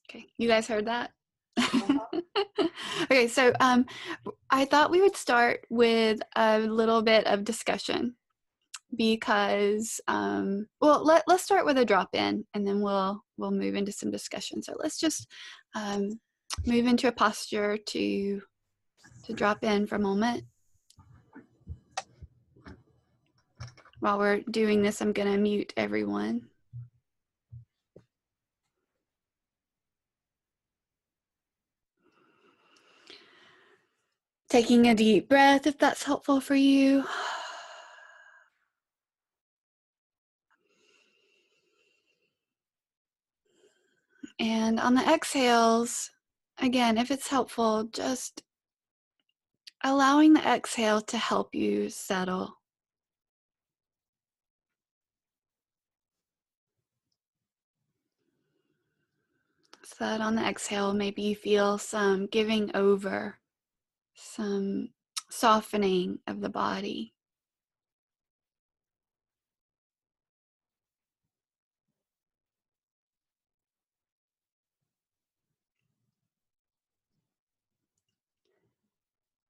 Okay, you guys heard that? Okay, so I thought we would start with a little bit of discussion because, well, let's start with a drop-in and then we'll move into some discussion. So let's just move into a posture to drop in for a moment. While we're doing this, I'm going to mute everyone. Taking a deep breath if that's helpful for you. And on the exhales, again, if it's helpful, just allowing the exhale to help you settle. So that on the exhale, maybe you feel some giving over, some softening of the body.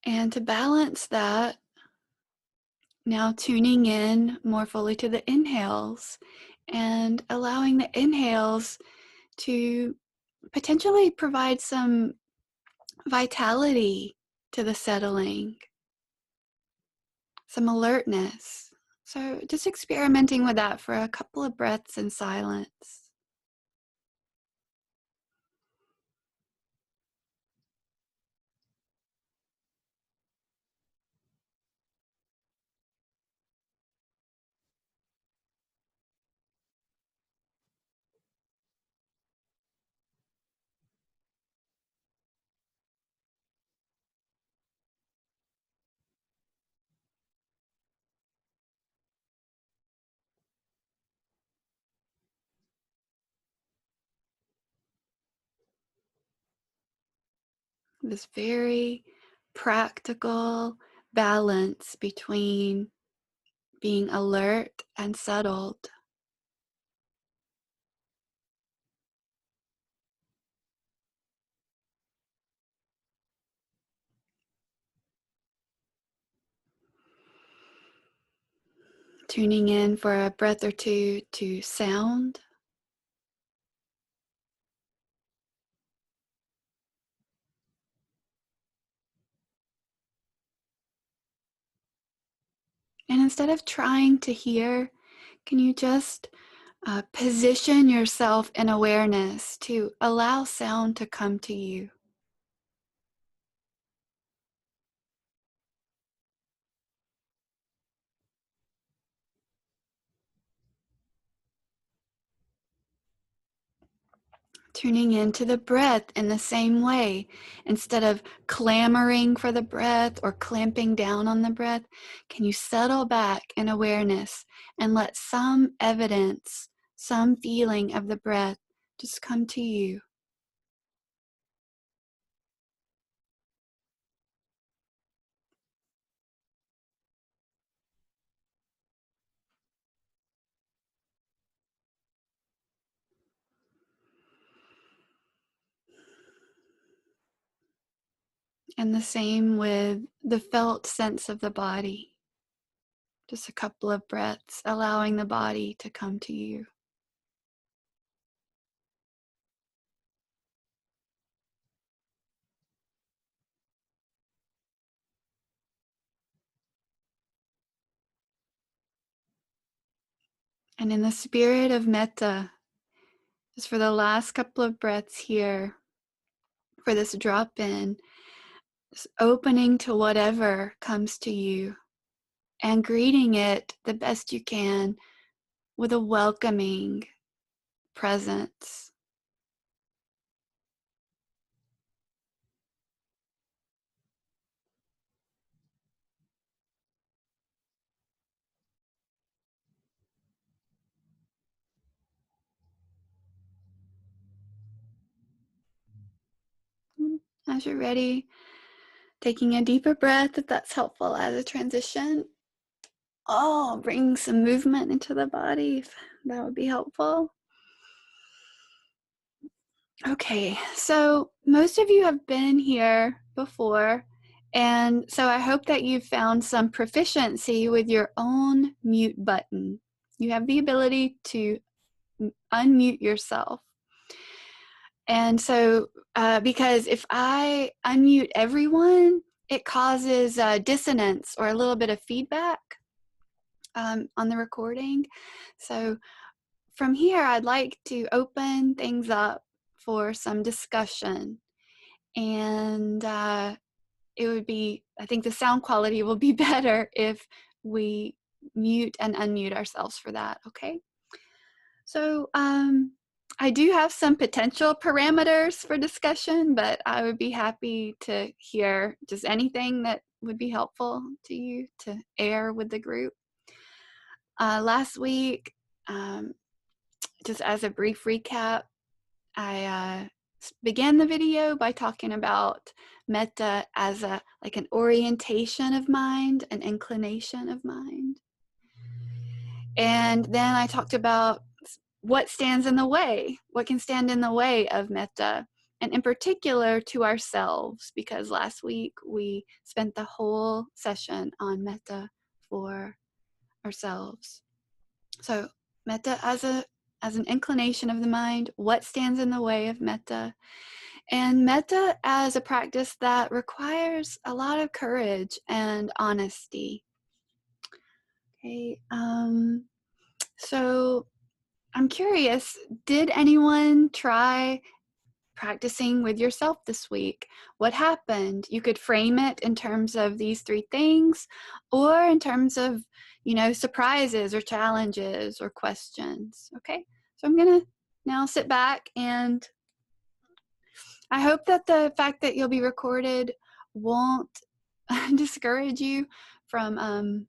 And to balance that, now tuning in more fully to the inhales and allowing the inhales to potentially provide some vitality to the settling, some alertness. So just experimenting with that for a couple of breaths in silence. This very practical balance between being alert and settled. Tuning in for a breath or two to sound. And instead of trying to hear, can you just position yourself in awareness to allow sound to come to you? Tuning into the breath in the same way. Instead of clamoring for the breath or clamping down on the breath, can you settle back in awareness and let some evidence, some feeling of the breath just come to you? And the same with the felt sense of the body. Just a couple of breaths, allowing the body to come to you. And in the spirit of metta, just for the last couple of breaths here, for this drop in, just opening to whatever comes to you and greeting it the best you can with a welcoming presence. As you're ready, taking a deeper breath if that's helpful as a transition. Bring some movement into the body if that would be helpful. Okay, so most of you have been here before, and so I hope that you've found some proficiency with your own mute button. You have the ability to unmute yourself. And so, because if I unmute everyone, it causes dissonance or a little bit of feedback on the recording. So from here, I'd like to open things up for some discussion. And it would be, I think the sound quality will be better if we mute and unmute ourselves for that, okay? So I do have some potential parameters for discussion, but I would be happy to hear just anything that would be helpful to you to air with the group. Last week, just as a brief recap, I began the video by talking about metta as like an orientation of mind, an inclination of mind. And then I talked about what stands in the way, what can stand in the way of metta, and in particular to ourselves, because last week we spent the whole session on metta for ourselves. So metta as an inclination of the mind, what stands in the way of metta, and metta as a practice that requires a lot of courage and honesty. Okay, so I'm curious, did anyone try practicing with yourself this week? What happened? You could frame it in terms of these three things, or in terms of, surprises or challenges or questions. Okay, so I'm gonna now sit back, and I hope that the fact that you'll be recorded won't discourage you from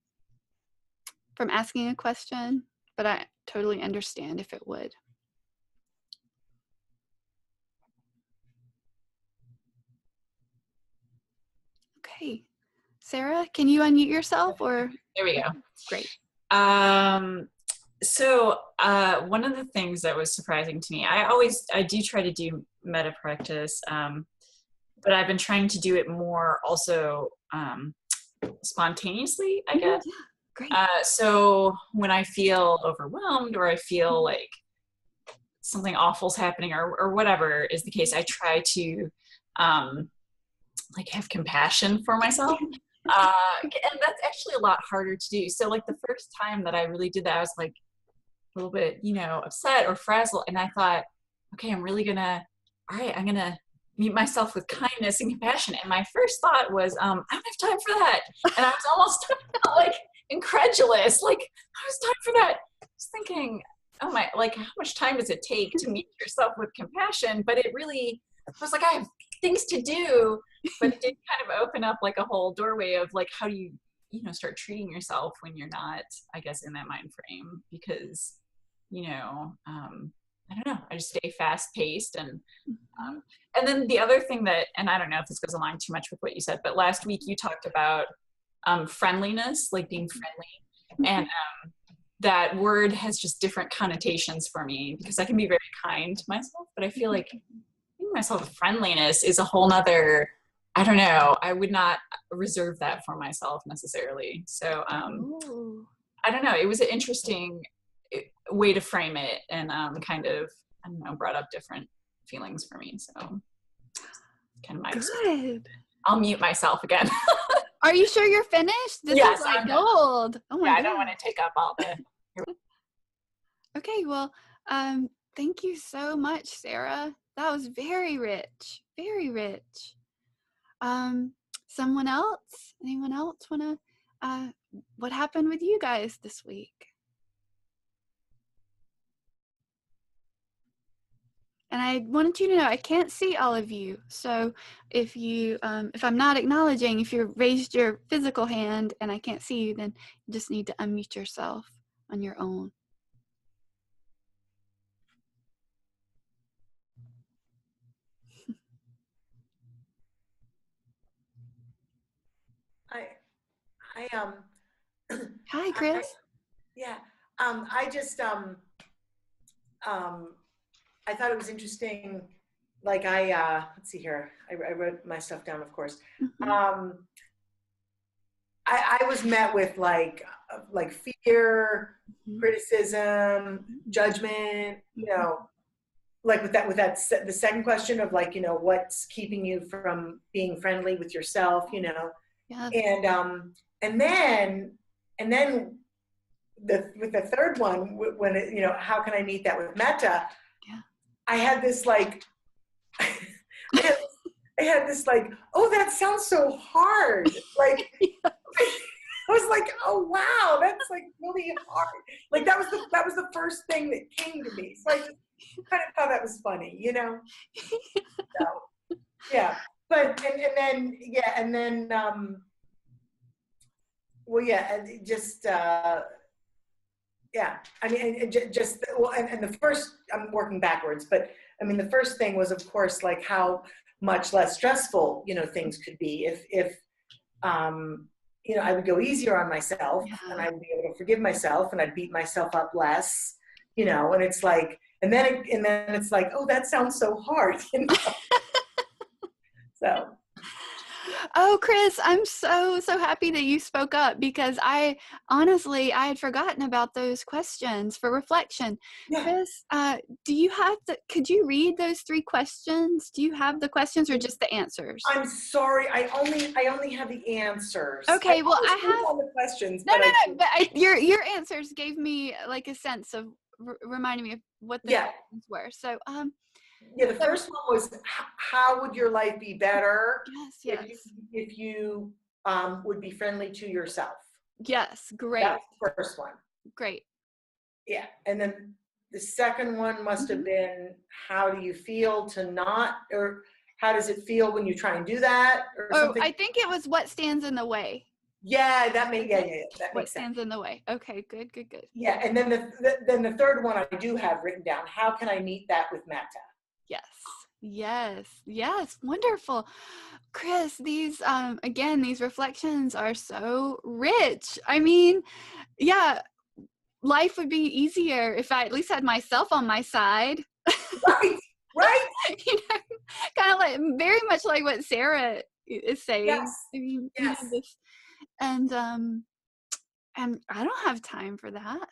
asking a question, but I totally understand if it would. Okay, Sarah, can you unmute yourself? Or there we go. Great. So one of the things that was surprising to me, I do try to do metta practice, but I've been trying to do it more also spontaneously, I guess. Yeah, great. So when I feel overwhelmed or I feel like something awful's happening or whatever is the case, I try to like have compassion for myself. And that's actually a lot harder to do. So like the first time that I really did that, I was like a little bit, upset or frazzled. And I thought, okay, I'm gonna meet myself with kindness and compassion. And my first thought was, I don't have time for that. And I was almost like incredulous, like, I was time for that. I was thinking, oh my, like, how much time does it take to meet yourself with compassion? But it really was like, I have things to do, but it did kind of open up like a whole doorway of like, how do you, start treating yourself when you're not, I guess, in that mind frame, because, I don't know, I just stay fast paced and then the other thing that, and I don't know if this goes along too much with what you said, but last week you talked about friendliness, like being friendly. And that word has just different connotations for me because I can be very kind to myself, but I feel like giving myself friendliness is a whole nother, I don't know, I would not reserve that for myself necessarily. So I don't know, it was an interesting way to frame it and kind of, I don't know, brought up different feelings for me. So kind of my Good. I'll mute myself again. Are you sure you're finished? This yes, is like gold. Oh my God. I don't want to take up all the. Okay, well, thank you so much, Sarah. That was very rich, very rich. Someone else? Anyone else want to, what happened with you guys this week? And I wanted you to know I can't see all of you. So if I'm not acknowledging, if you raised your physical hand and I can't see you, then you just need to unmute yourself on your own. Hi, Chris. I just I thought it was interesting like let's see here. I wrote my stuff down, of course. Mm-hmm. Um, I was met with like fear, Mm-hmm. criticism, judgment, Mm-hmm. like the second question of like, what's keeping you from being friendly with yourself, Yes. and then and then with the third one, when how can I meet that with metta? Yeah. I had this like I had I had this like, oh, that sounds so hard. Like Yeah. I was like, oh wow, that's like really hard. Like that was the first thing that came to me. So I just kind of thought that was funny. So yeah. But and then well yeah, and just yeah. I mean just well and the first, I'm working backwards, but I mean the first thing was of course like how much less stressful, things could be if um, I would go easier on myself and Yeah. I'd be able to forgive myself and I'd beat myself up less, and it's like, and then it's like, oh, that sounds so hard, So, yeah. Oh, Chris, I'm so happy that you spoke up because I had forgotten about those questions for reflection. Yeah. Chris, could you read those 3 questions? Do you have the questions or just the answers? I'm sorry. I only have the answers. I Okay, well, always I wrote have down the questions, no, but no, no, but your answers gave me like a sense of reminding me of what the yeah. questions were. So, Yeah, the so first one was how would your life be better yes, if you yes. if you would be friendly to yourself? Yes, That great. was the first one. Great. Yeah, and then the second one must have Mhm. been how do you feel to not, or how does it feel when you try and do that or Oh, something? I think it was what stands in the way. Yeah, yeah, Okay. yeah, that What makes sense. stands in the way? Okay, good, good, good. Yeah, and then the third one I do have written down. How can I meet that with metta? Yes. Yes. Yes. Wonderful. Chris, these again, these reflections are so rich. I mean, yeah, life would be easier if I at least had myself on my side. Right, right. you know, kind of like very much like what Sarah is Yes, saying. I mean, yes, this and I don't have time for that,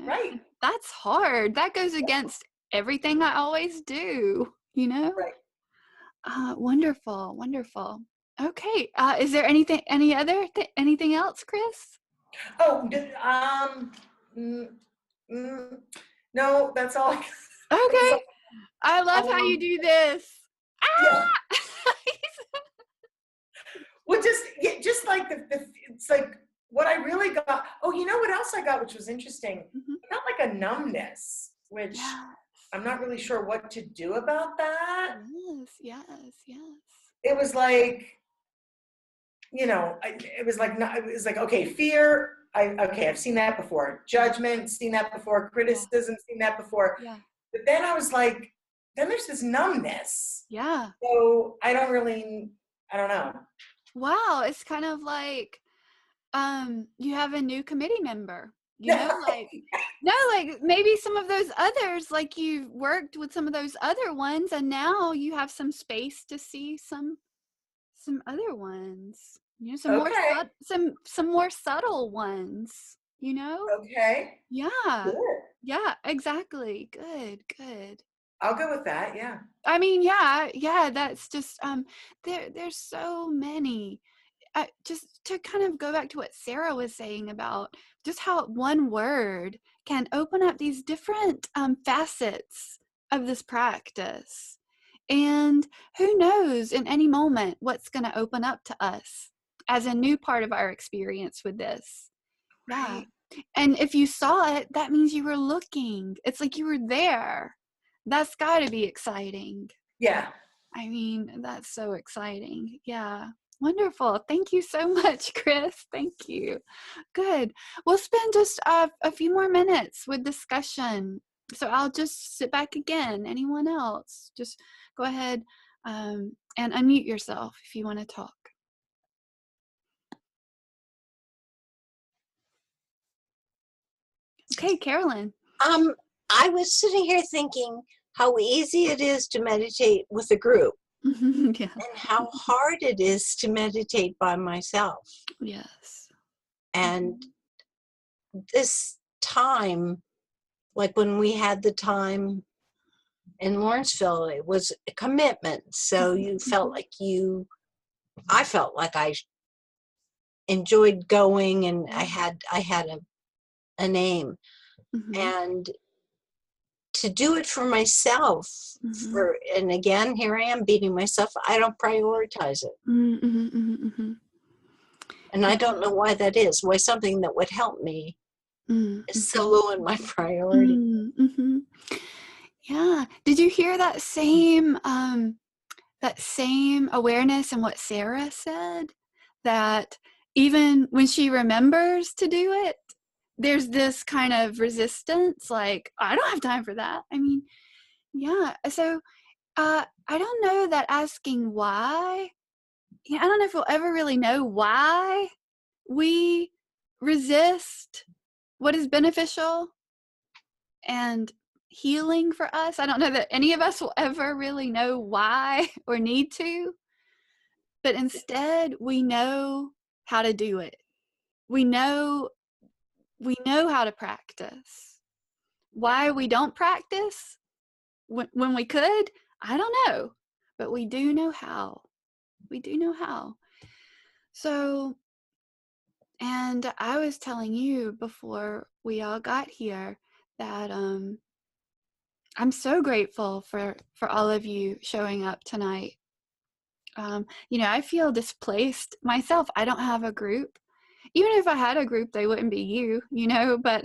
right, and that's hard. That goes against everything I always do. right. Wonderful, wonderful. Okay, is there anything else, Chris? Oh, mm, mm, no, that's all. That's Okay, all. I love how you Um, do this. yeah. Ah! Well, just like it's like what I really got. Oh, you know what else I got, which was interesting. Mhm. I got like a numbness, which Yes, I'm not really sure what to do about that. yes, yes, yes. It was like, it was like not, it was like, okay, fear. Okay, I've seen that before. Yeah, Judgment, seen that before. yeah, Criticism, seen that before. yeah, But then I was like, then there's this numbness. yeah. So I don't know. Wow, it's kind of like you have a new committee member, like no, like maybe some of those others, like you've worked with some of those other ones and now you have some space to see some other ones, some more Okay, some more subtle ones. okay, Yeah. good. Yeah, exactly. Good, good. I'll go with that. Yeah. I mean, yeah, that's just there's so many. Just to kind of go back to what Sarah was saying about just how one word can open up these different facets of this practice. And who knows in any moment what's going to open up to us as a new part of our experience with this. Yeah. Right. And if you saw it, that means you were looking. It's like you were there. That's got to be exciting. Yeah. I mean, that's so exciting. Yeah. Wonderful. Thank you so much, Chris. Thank you. Good. We'll spend just a few more minutes with discussion. So I'll just sit back again. Anyone else? Just go ahead and unmute yourself if you want to talk. Okay, Carolyn. I was sitting here thinking, how easy it is to meditate with a group Yeah. and how hard it is to meditate by myself. Yes. And this time, like when we had the time in Lawrenceville, it was a commitment. So you felt like I felt like I enjoyed going, and I had an aim. And to do it for myself, and again, here I am beating myself, I don't prioritize it. And I don't know why that is, why something that would help me is so low in my priority. Yeah. Did you hear that same awareness in what Sarah said? That even when she remembers to do it, there's this kind of resistance, like, I don't have time for that. I mean, yeah. So I don't know that asking why, I don't know if we'll ever really know why we resist what is beneficial and healing for us. I don't know that any of us will ever really know why or need to, but instead we know how to do it. We know how to practice. Why we don't practice when we could, I don't know, but we do know how. We do know how. So, and I was telling you before we all got here that I'm so grateful for all of you showing up tonight. I feel displaced myself. I don't have a group. Even if I had a group, they wouldn't be you, but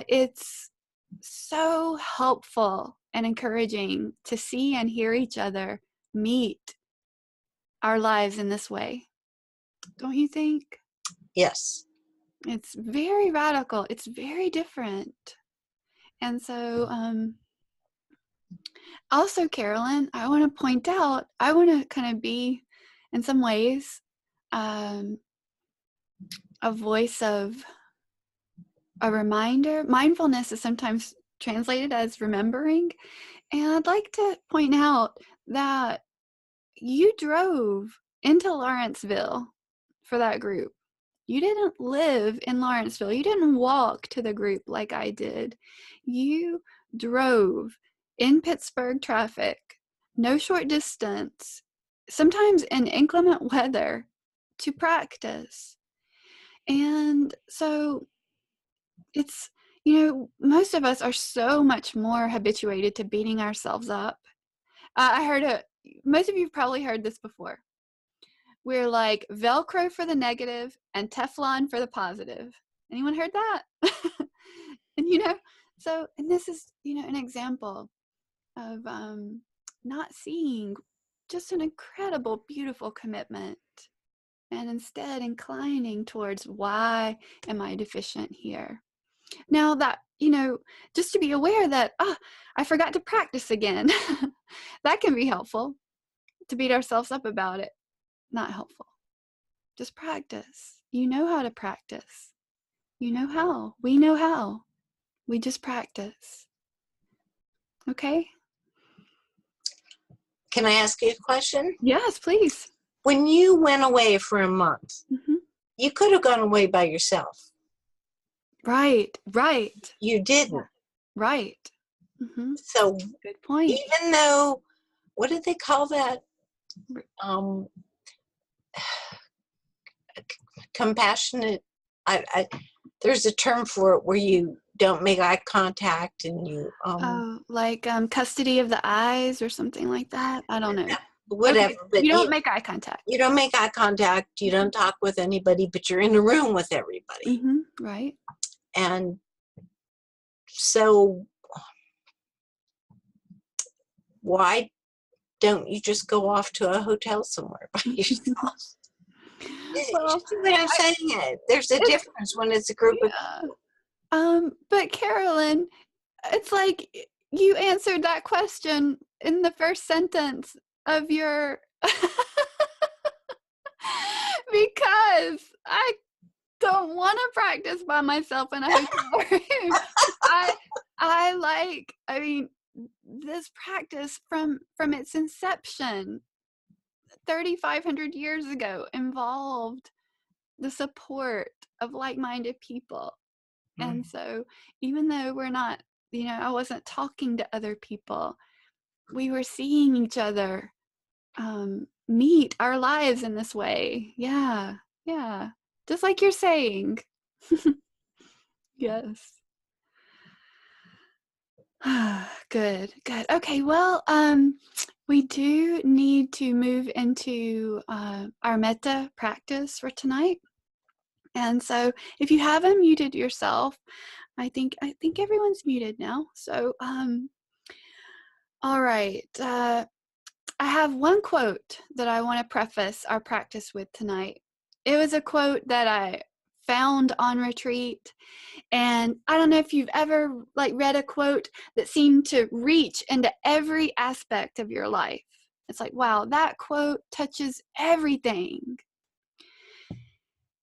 it's so helpful and encouraging to see and hear each other meet our lives in this way. Don't you think? Yes. It's very radical. It's very different. And so, also, Carolyn, I want to point out, I want to kind of be, in some ways, a voice of a reminder. Mindfulness is sometimes translated as remembering. And I'd like to point out that you drove into Lawrenceville for that group. You didn't live in Lawrenceville. You didn't walk to the group like I did. You drove in Pittsburgh traffic, no short distance, sometimes in inclement weather, to practice. And so it's, most of us are so much more habituated to beating ourselves up. I heard most of you have probably heard this before. We're like Velcro for the negative and Teflon for the positive. Anyone heard that? And and this is, an example of not seeing just an incredible, beautiful commitment, and instead inclining towards, why am I deficient here? Now that, just to be aware that, I forgot to practice again. That can be helpful. To beat ourselves up about it, not helpful. Just practice. You know how to practice. You know how. We know how. We just practice. Okay? Can I ask you a question? Yes, please. When you went away for a month, you could have gone away by yourself. Right. You didn't. Right. So, good point. Even though, what did they call that? Compassionate. There's a term for it where you don't make eye contact and you. Like custody of the eyes or something like that. I don't know. Whatever. Okay. But you don't make eye contact. You don't make eye contact. You don't talk with anybody, but you're in a room with everybody. Right. And so, why don't you just go off to a hotel somewhere by yourself? Well, you see what I'm saying? There's a difference when it's a group of people. But Carolyn, it's like you answered that question in the first sentence of your because I don't want to practice by myself in a hotel room. this practice from its inception 3,500 years ago involved the support of like-minded people. And so even though we're not, I wasn't talking to other people, we were seeing each other meet our lives in this way. Yeah. Just like you're saying. Yes. Good. Okay, well, we do need to move into our metta practice for tonight. And so if you haven't muted yourself, I think everyone's muted now. So all right. I have one quote that I want to preface our practice with tonight. It was a quote that I found on retreat, and I don't know if you've ever read a quote that seemed to reach into every aspect of your life. It's like, wow, that quote touches everything.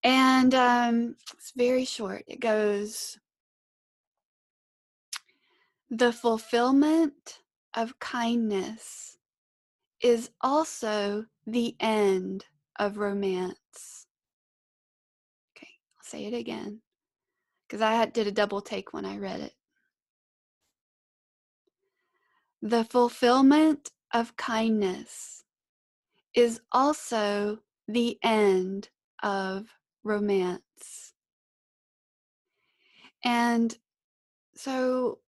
And it's very short. It goes, "The fulfillment of kindness is also the end of romance." Okay, I'll say it again because I did a double take when I read it. The fulfillment of kindness is also the end of romance. And so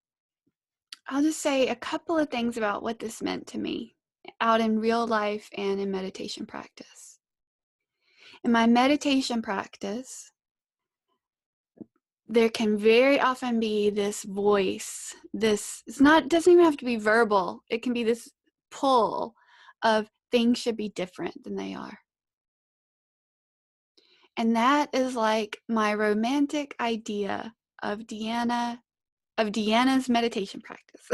I'll just say a couple of things about what this meant to me out in real life and in meditation practice. In my meditation practice, there can very often be this voice, doesn't even have to be verbal. It can be this pull of things should be different than they are. And that is like my romantic idea of Deanna's meditation practice.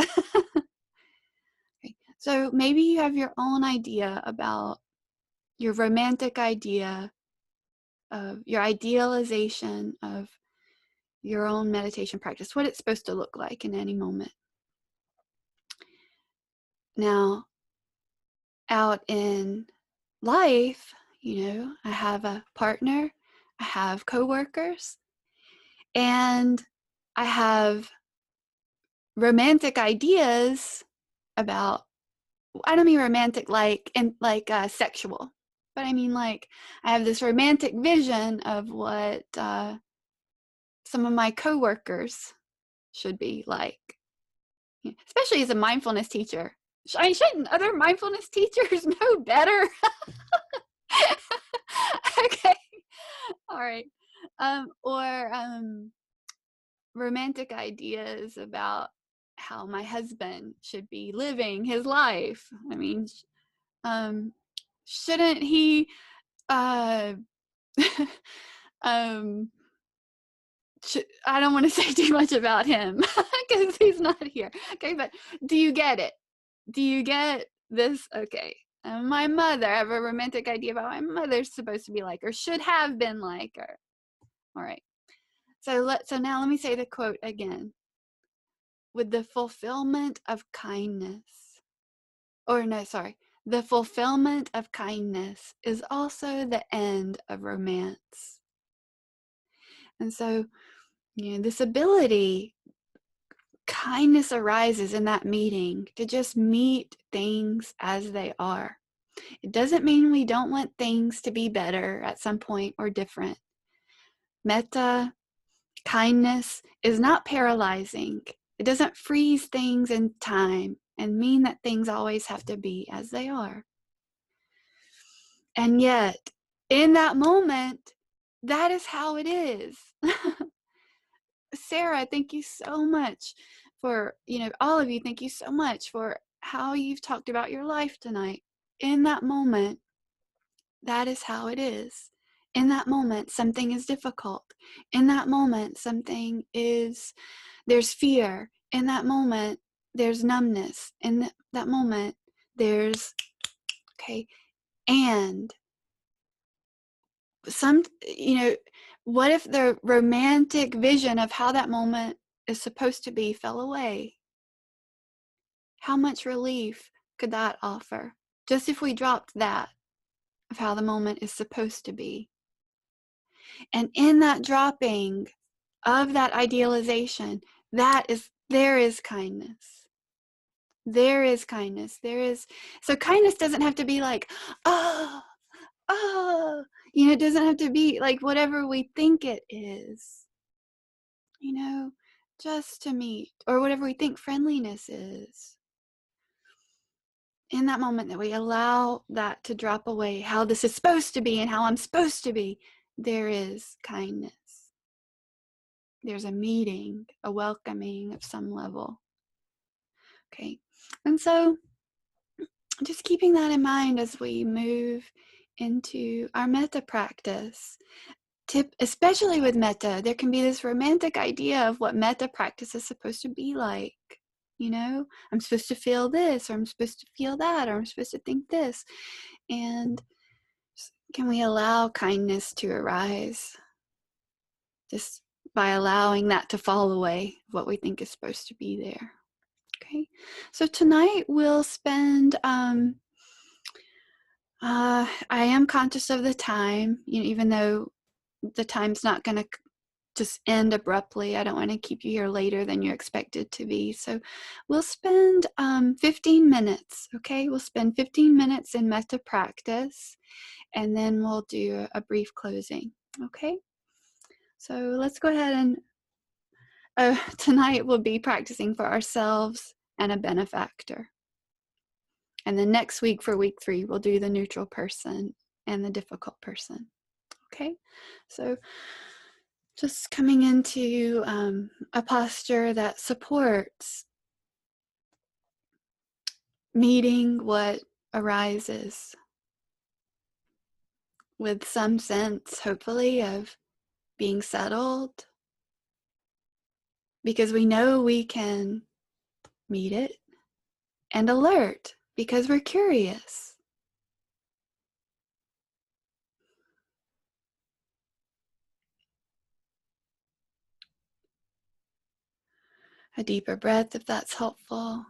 Okay. So maybe you have your own idea about your romantic idea of your idealization of your own meditation practice, what it's supposed to look like in any moment. Now, out in life, I have a partner, I have coworkers, and I have romantic ideas about, I don't mean romantic like sexual, but I mean I have this romantic vision of what some of my coworkers should be like, especially as a mindfulness teacher. Shouldn't other mindfulness teachers know better? Okay, all right. Or romantic ideas about how my husband should be living his life. I mean, shouldn't he I don't want to say too much about him because he's not here. Okay, but do you get it? Do you get this? Okay. My mother, I have a romantic idea about my mother's supposed to be like, or should have been like, or all right. So now let me say the quote again. With the fulfillment of kindness, the fulfillment of kindness is also the end of romance. And so, this ability, kindness arises in that meeting to just meet things as they are. It doesn't mean we don't want things to be better at some point or different. Metta, kindness, is not paralyzing. It doesn't freeze things in time and mean that things always have to be as they are. And yet, in that moment, that is how it is. Sarah, thank you so much for, all of you, thank you so much for how you've talked about your life tonight. In that moment, that is how it is. In that moment, something is difficult. In that moment, there's fear. In that moment, there's numbness. In that moment, there's, and what if the romantic vision of how that moment is supposed to be fell away? How much relief could that offer? Just if we dropped that of how the moment is supposed to be. And in that dropping of that idealization, there is kindness. There is kindness. So kindness doesn't have to be like, oh, it doesn't have to be like whatever we think it is, just to meet, or whatever we think friendliness is. In that moment that we allow that to drop away, how this is supposed to be and how I'm supposed to be, there is kindness. There's a meeting, a welcoming of some level. Okay, and so just keeping that in mind as we move into our metta practice. Especially with metta, there can be this romantic idea of what metta practice is supposed to be like. I'm supposed to feel this, or I'm supposed to feel that, or I'm supposed to think this. And can we allow kindness to arise just by allowing that to fall away, what we think is supposed to be there? Okay, so tonight we'll spend, I am conscious of the time, even though the time's not going to just end abruptly. I don't want to keep you here later than you're expected to be. So we'll spend 15 minutes, okay? We'll spend 15 minutes in metta practice, and then we'll do a brief closing, okay? So let's go ahead and tonight we'll be practicing for ourselves and a benefactor. And then next week, for week 3, we'll do the neutral person and the difficult person. Okay, so just coming into a posture that supports meeting what arises with some sense, hopefully, of being settled, because we know we can meet it, and alert because we're curious. A deeper breath if that's helpful.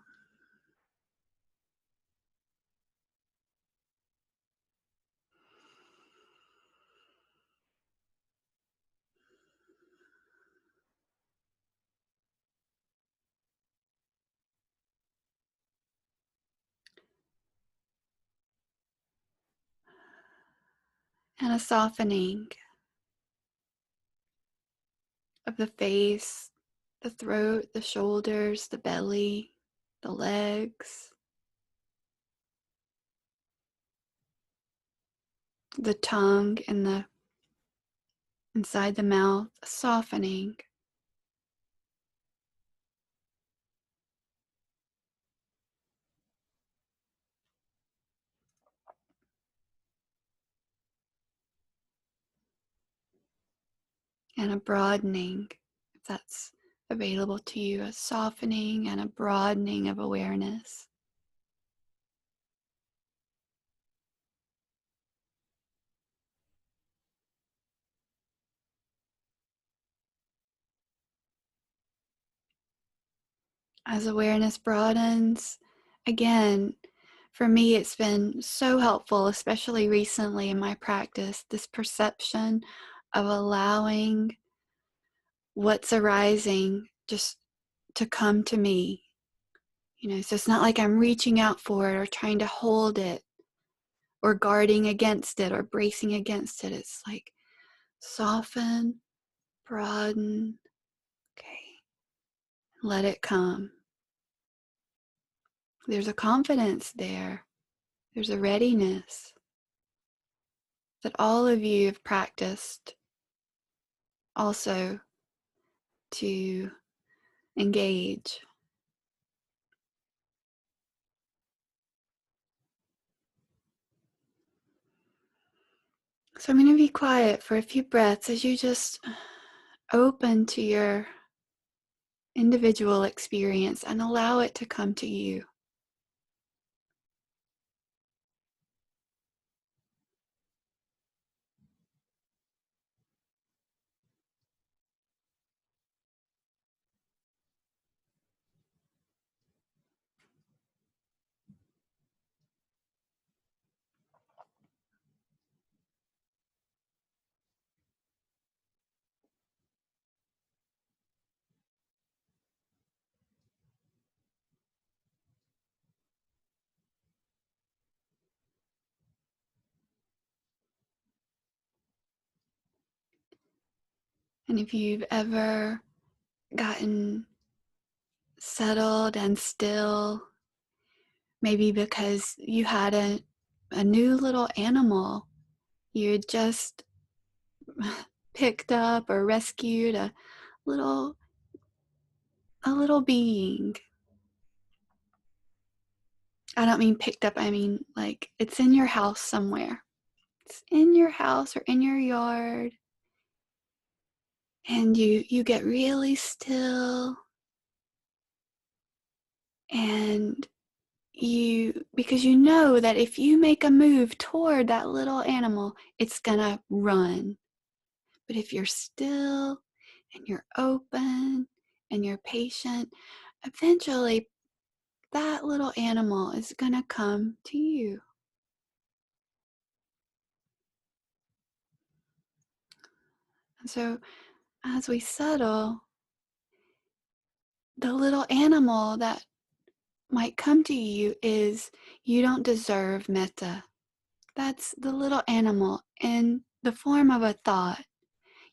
And a softening of the face, the throat, the shoulders, the belly, the legs, the tongue and the inside the mouth, a softening. And a broadening, if that's available to you, a softening and a broadening of awareness. As awareness broadens, again, for me, it's been so helpful, especially recently in my practice, this perception of allowing what's arising just to come to me. So it's not like I'm reaching out for it or trying to hold it or guarding against it or bracing against it. It's like soften, broaden, okay, let it come. There's a confidence there. There's a readiness that all of you have practiced also to engage. So I'm going to be quiet for a few breaths as you just open to your individual experience and allow it to come to you. And if you've ever gotten settled and still, maybe because you had a new little animal, you had just picked up or rescued a little being. I don't mean picked up, I mean like it's in your house somewhere. It's in your house or in your yard. And you get really still, and because you know that if you make a move toward that little animal, it's gonna run. But if you're still and you're open and you're patient, eventually that little animal is gonna come to you. And so as we settle, the little animal that might come to you is, you don't deserve metta. That's the little animal in the form of a thought.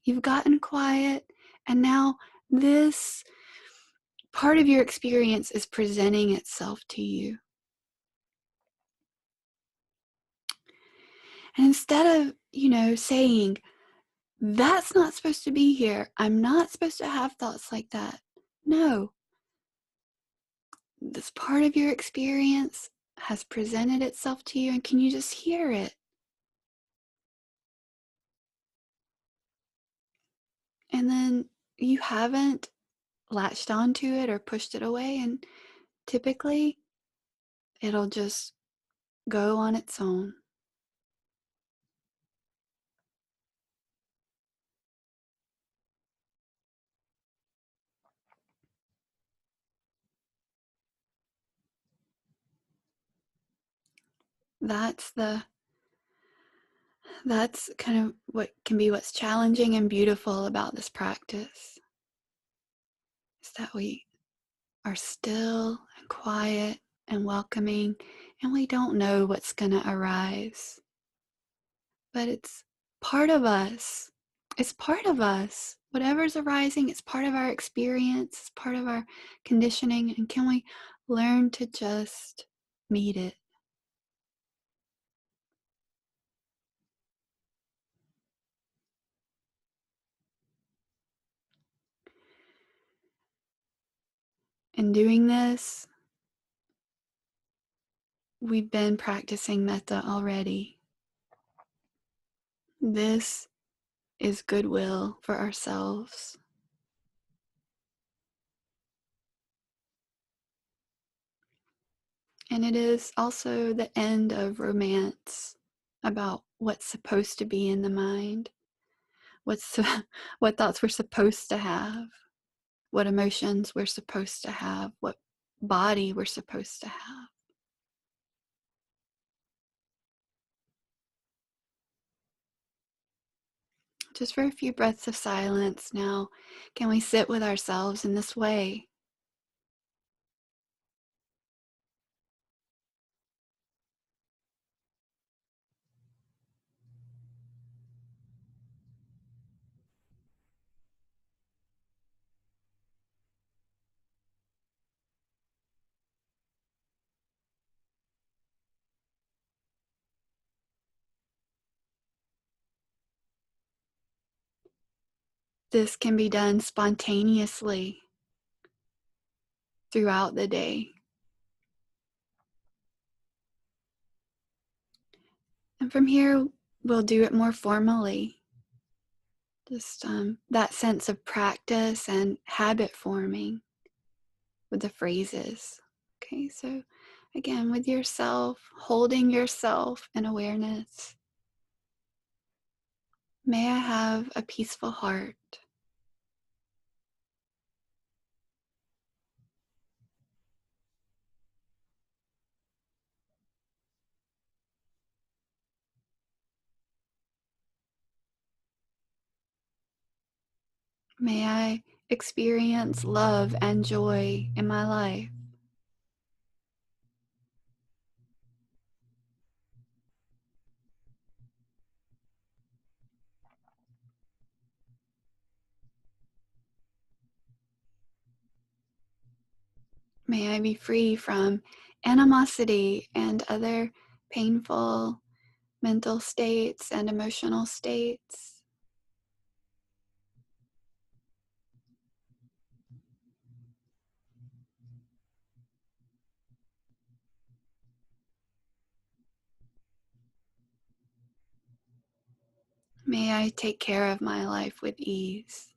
You've gotten quiet, and now this part of your experience is presenting itself to you. And instead of, saying, that's not supposed to be here, I'm not supposed to have thoughts like that. No. This part of your experience has presented itself to you, and can you just hear it? And then you haven't latched onto it or pushed it away, and typically it'll just go on its own. That's kind of what can be what's challenging and beautiful about this practice, is that we are still and quiet and welcoming, and we don't know what's going to arise. But it's part of us. It's part of us. Whatever's arising, it's part of our experience, it's part of our conditioning. And can we learn to just meet it? In doing this, we've been practicing metta already. This is goodwill for ourselves. And it is also the end of romance about what's supposed to be in the mind, what thoughts we're supposed to have, what emotions we're supposed to have, what body we're supposed to have. Just for a few breaths of silence now, can we sit with ourselves in this way? This can be done spontaneously throughout the day. And from here, we'll do it more formally. Just that sense of practice and habit forming with the phrases. Okay, so again, with yourself, holding yourself in awareness. May I have a peaceful heart. May I experience love and joy in my life. May I be free from animosity and other painful mental states and emotional states. May I take care of my life with ease.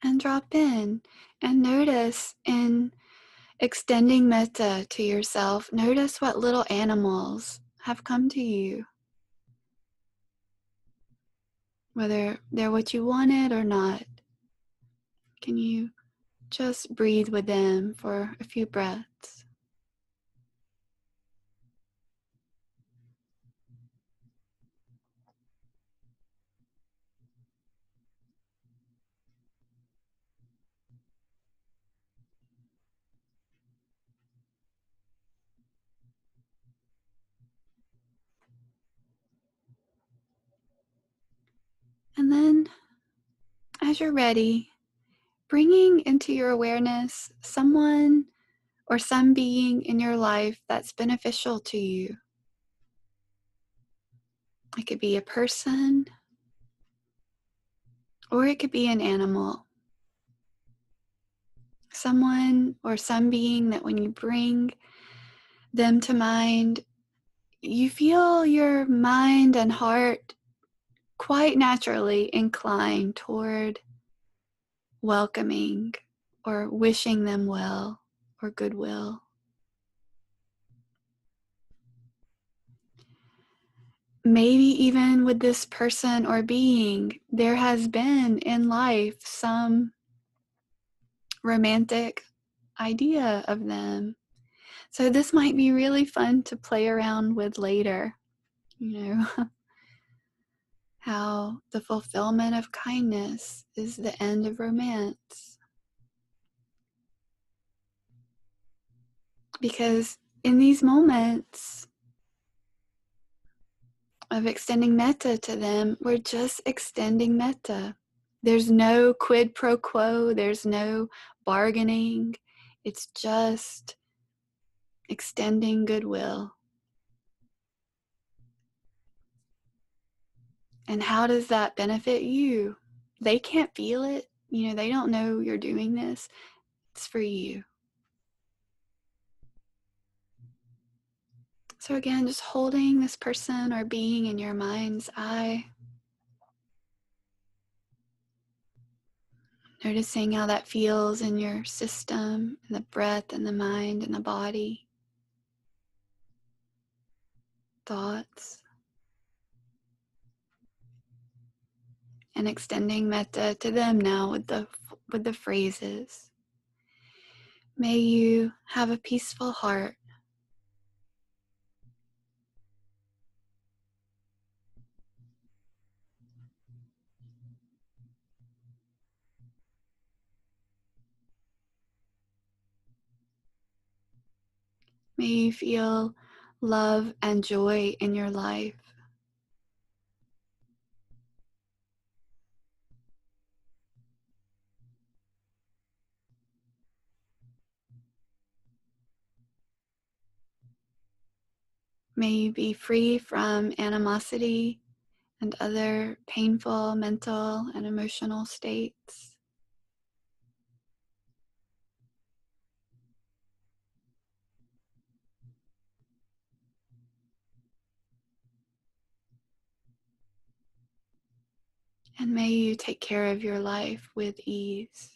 And drop in and notice in extending metta to yourself, notice what little animals have come to you, whether they're what you wanted or not. Can you just breathe with them for a few breaths? And then, as you're ready, bringing into your awareness someone or some being in your life that's beneficial to you. It could be a person, or it could be an animal. Someone or some being that when you bring them to mind, you feel your mind and heart quite naturally incline toward welcoming or wishing them well or goodwill. Maybe even with this person or being, there has been in life some romantic idea of them. So this might be really fun to play around with later, you know, how the fulfillment of kindness is the end of romance. Because in these moments of extending metta to them, we're just extending metta. There's no quid pro quo, there's no bargaining. It's just extending goodwill. And how does that benefit you? They can't feel it. You know, they don't know you're doing this. It's for you. So again, just holding this person or being in your mind's eye. Noticing how that feels in your system, in the breath and the mind and the body. Thoughts. And extending metta to them now with the phrases. May you have a peaceful heart. May you feel love and joy in your life. May you be free from animosity and other painful mental and emotional states. And may you take care of your life with ease.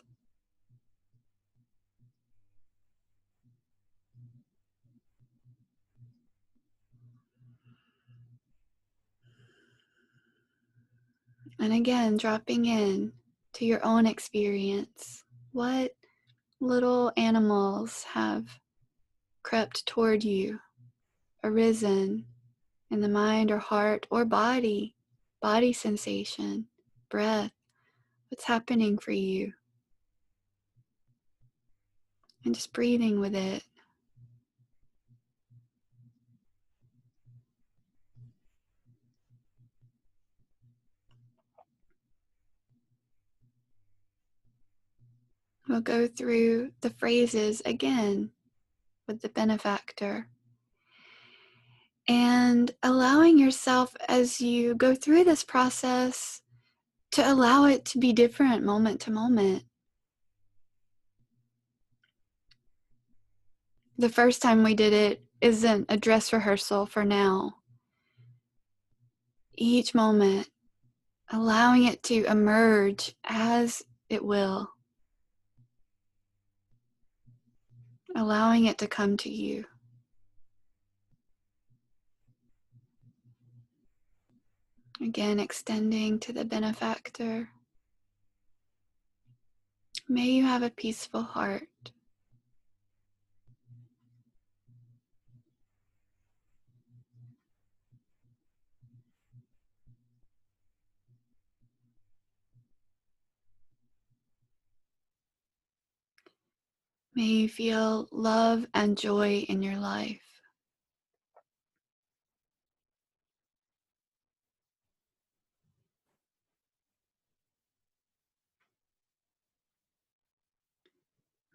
And again, dropping in to your own experience. What little animals have crept toward you, arisen in the mind or heart or body, body sensation, breath, what's happening for you? And just breathing with it. We'll go through the phrases again with the benefactor. And allowing yourself as you go through this process to allow it to be different moment to moment. The first time we did it isn't a dress rehearsal for now. Each moment, allowing it to emerge as it will. Allowing it to come to you. Again, extending to the benefactor. May you have a peaceful heart. May you feel love and joy in your life.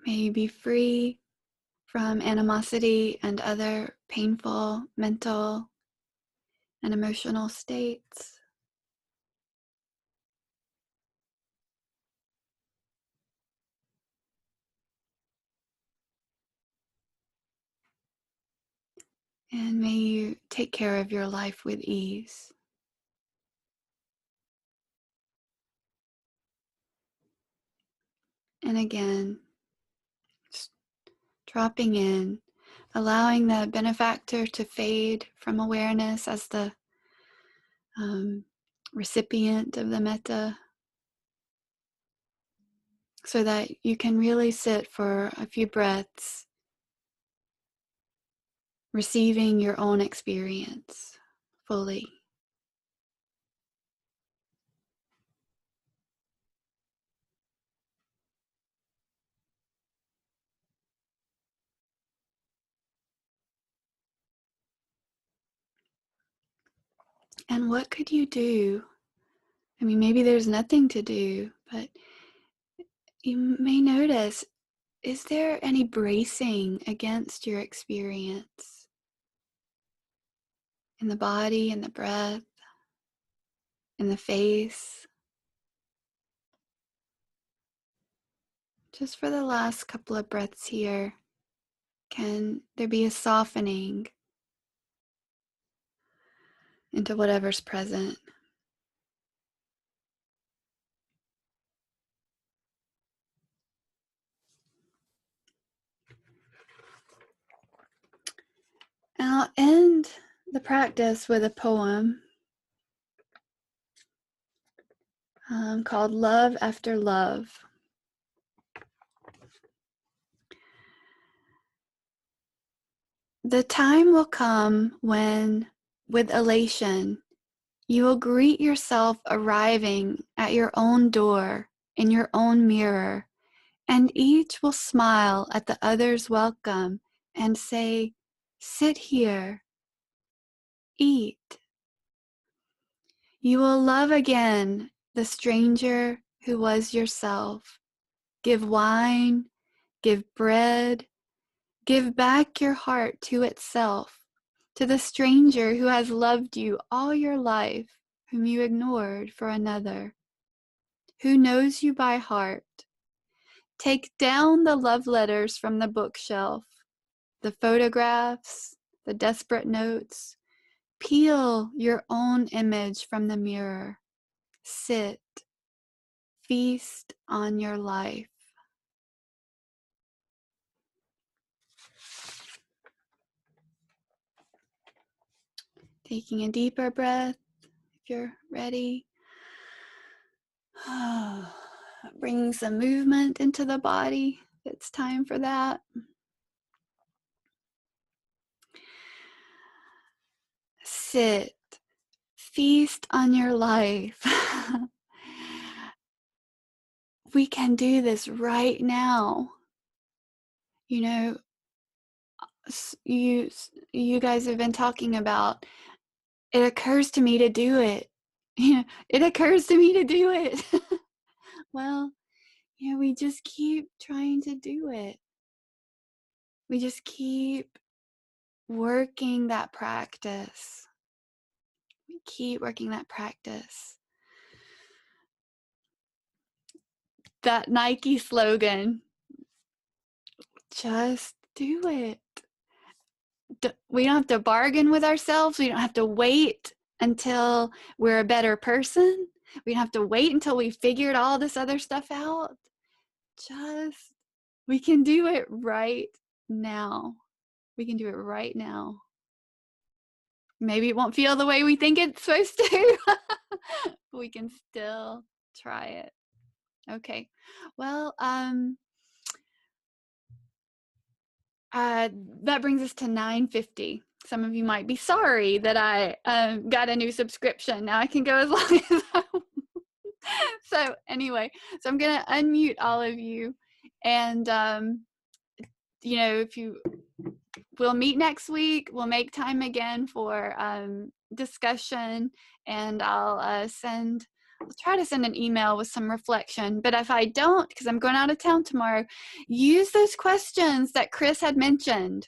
May you be free from animosity and other painful mental and emotional states. And may you take care of your life with ease. And again, just dropping in, allowing the benefactor to fade from awareness as the recipient of the metta, so that you can really sit for a few breaths, receiving your own experience fully. And what could you do? I mean, maybe there's nothing to do, but you may notice, is there any bracing against your experience in the body, in the breath, in the face? Just for the last couple of breaths here, can there be a softening into whatever's present? And I'll end the practice with a poem called Love After Love. The time will come when, with elation, you will greet yourself arriving at your own door in your own mirror, and each will smile at the other's welcome and say, "Sit here, eat." You will love again the stranger who was yourself. Give wine, give bread, give back your heart to itself, to the stranger who has loved you all your life, whom you ignored for another, who knows you by heart. Take down the love letters from the bookshelf, the photographs, the desperate notes. Peel your own image from the mirror. Sit, feast on your life. Taking a deeper breath, if you're ready. Bringing some movement into the body. It's time for that. Sit, feast on your life. We can do this right now. You know, you guys have been talking about, it occurs to me to do it. It occurs to me to do it. Well, you know, we just keep trying to do it. We just keep working that practice. We keep working that practice. That Nike slogan, just do it. We don't have to bargain with ourselves. We don't have to wait until we're a better person. We don't have to wait until we figured all this other stuff out. We can do it right now. We can do it right now. Maybe it won't feel the way we think it's supposed to. We can still try it. Okay. Well, that brings us to 9:50. Some of you might be sorry that I got a new subscription. Now I can go as long as I want. So anyway, so I'm going to unmute all of you. And, you know, we'll meet next week. We'll make time again for discussion. And I'll try to send an email with some reflection. But if I don't, because I'm going out of town tomorrow, use those questions that Chris had mentioned.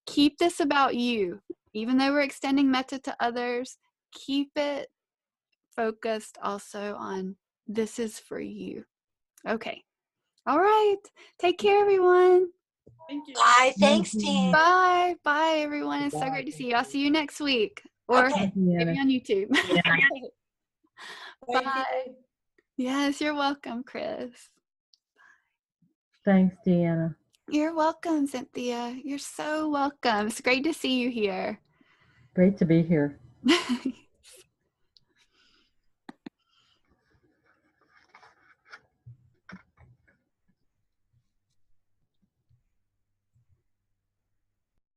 Keep this about you. Even though we're extending metta to others, keep it focused also on this is for you. Okay. All right. Take care, everyone. Thank you. Bye. Thanks, team. Bye. Bye, everyone. It's so great to see you. I'll see you next week. Or Okay. maybe on YouTube. Thank Bye. you. Yes, you're welcome, Chris. Thanks, Deanna. You're welcome, Cynthia. You're so welcome. It's great to see you here. Great to be here.